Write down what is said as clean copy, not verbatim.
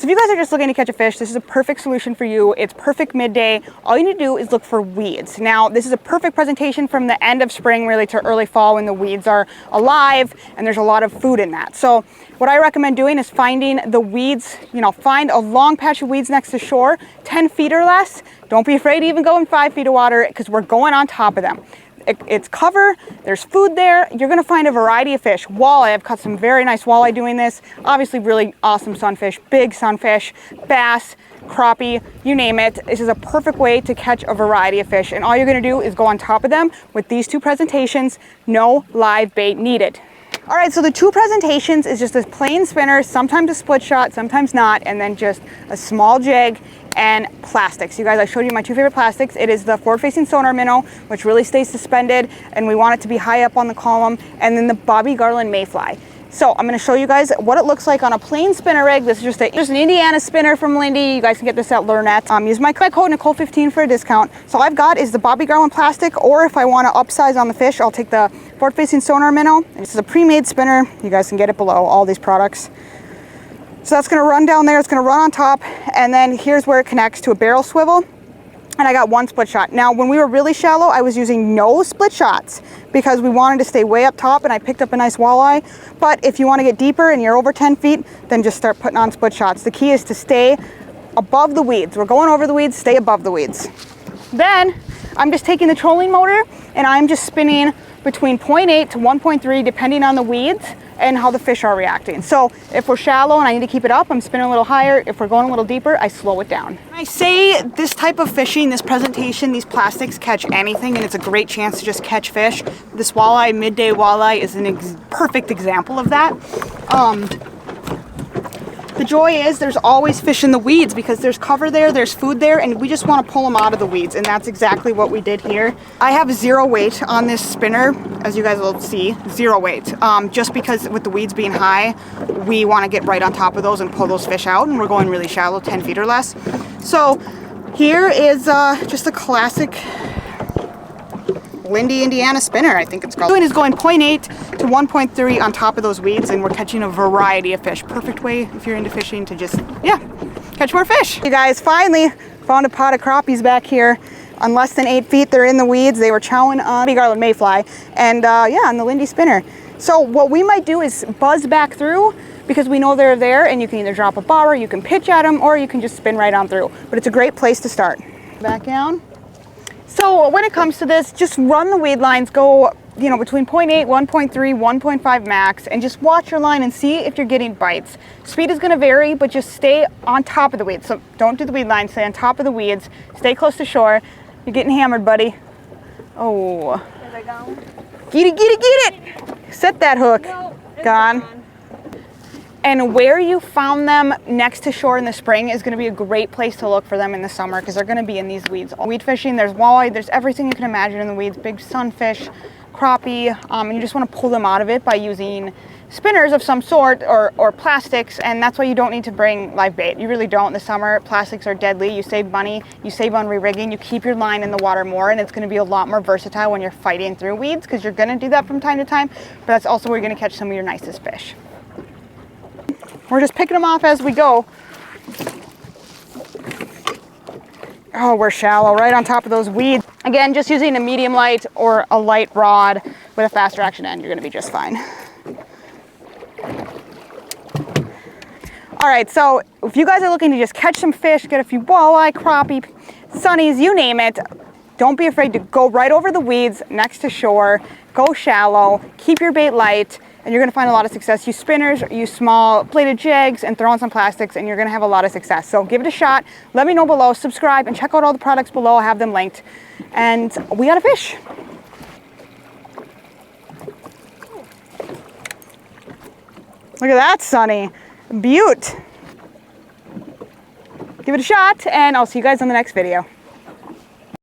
if you guys are just looking to catch a fish, this is a perfect solution for you. It's perfect midday. All you need to do is look for weeds. Now, this is a perfect presentation from the end of spring really to early fall when the weeds are alive and there's a lot of food in that. So what I recommend doing is finding the weeds, find a long patch of weeds next to shore, 10 feet or less. Don't be afraid to even go in 5 feet of water because we're going on top of them. It's cover, there's food there. You're gonna find a variety of fish. Walleye, I've caught some very nice walleye doing this. Obviously really awesome sunfish, big sunfish, bass, crappie, you name it. This is a perfect way to catch a variety of fish. And all you're gonna do is go on top of them with these two presentations, no live bait needed. All right, so the two presentations is just a plain spinner, sometimes a split shot, sometimes not, and then just a small jig and plastics. You guys, I showed you my two favorite plastics. It is the forward-facing sonar minnow, which really stays suspended, and we want it to be high up on the column, and then the Bobby Garland mayfly. So I'm gonna show you guys what it looks like on a plain spinner rig. This is just an Indiana spinner from Lindy. You guys can get this at Lurnett. Use my code Nicole15 for a discount. So all I've got is the Bobby Garland plastic, or if I wanna upsize on the fish, I'll take the forward-facing sonar minnow. And this is a pre-made spinner. You guys can get it below, all these products. So that's gonna run down there, it's gonna run on top, and then here's where it connects to a barrel swivel. And I got one split shot. Now, when we were really shallow, I was using no split shots because we wanted to stay way up top, and I picked up a nice walleye. But if you wanna get deeper and you're over 10 feet, then just start putting on split shots. The key is to stay above the weeds. We're going over the weeds, stay above the weeds. Then, I'm just taking the trolling motor, and I'm just spinning between 0.8 to 1.3, depending on the weeds and how the fish are reacting. So if we're shallow and I need to keep it up, I'm spinning a little higher. If we're going a little deeper, I slow it down. When I say this type of fishing, this presentation, these plastics catch anything, and it's a great chance to just catch fish. This walleye, midday walleye, is a perfect example of that. The joy is there's always fish in the weeds because there's cover there, there's food there, and we just want to pull them out of the weeds, and that's exactly what we did here. I have 0 weight on this spinner, as you guys will see, 0 weight. Just because with the weeds being high, we want to get right on top of those and pull those fish out, and we're going really shallow, 10 feet or less. So here is just a classic Lindy, Indiana spinner, I think it's called. What is going 0.8 to 1.3 on top of those weeds, and we're catching a variety of fish. Perfect way if you're into fishing to just, catch more fish. You guys finally found a pot of crappies back here. On less than 8 feet, they're in the weeds. They were chowing on Bobby Garland mayfly, and on the Lindy spinner. So what we might do is buzz back through because we know they're there, and you can either drop a bobber, you can pitch at them, or you can just spin right on through. But it's a great place to start. Back down. So when it comes to this, just run the weed lines, go between 0.8, 1.3, 1.5 max, and just watch your line and see if you're getting bites. Speed is going to vary, but just stay on top of the weeds. So don't do the weed line, stay on top of the weeds, stay close to shore. You're getting hammered, buddy. Oh. There they go. Get it! Set that hook. No, Gone. And where you found them next to shore in the spring is going to be a great place to look for them in the summer because they're going to be in these weeds. Weed fishing, there's walleye, there's everything you can imagine in the weeds, big sunfish, crappie, and you just want to pull them out of it by using spinners of some sort or plastics, and that's why you don't need to bring live bait. You really don't in the summer. Plastics are deadly. You save money, you save on re-rigging, you keep your line in the water more, and it's going to be a lot more versatile when you're fighting through weeds because you're going to do that from time to time, but that's also where you're going to catch some of your nicest fish. We're just picking them off as we go. Oh, we're shallow, right on top of those weeds. Again, just using a medium light or a light rod with a faster action end, you're gonna be just fine. All right, so if you guys are looking to just catch some fish, get a few walleye, crappie, sunnies, you name it, don't be afraid to go right over the weeds next to shore, go shallow, keep your bait light, and you're gonna find a lot of success. Use spinners, use small bladed jigs, and throw in some plastics, and you're gonna have a lot of success. So give it a shot, let me know below, subscribe, and check out all the products below. I have them linked. And we got a fish. Look at that, Sunny. Beaut. Give it a shot, and I'll see you guys on the next video.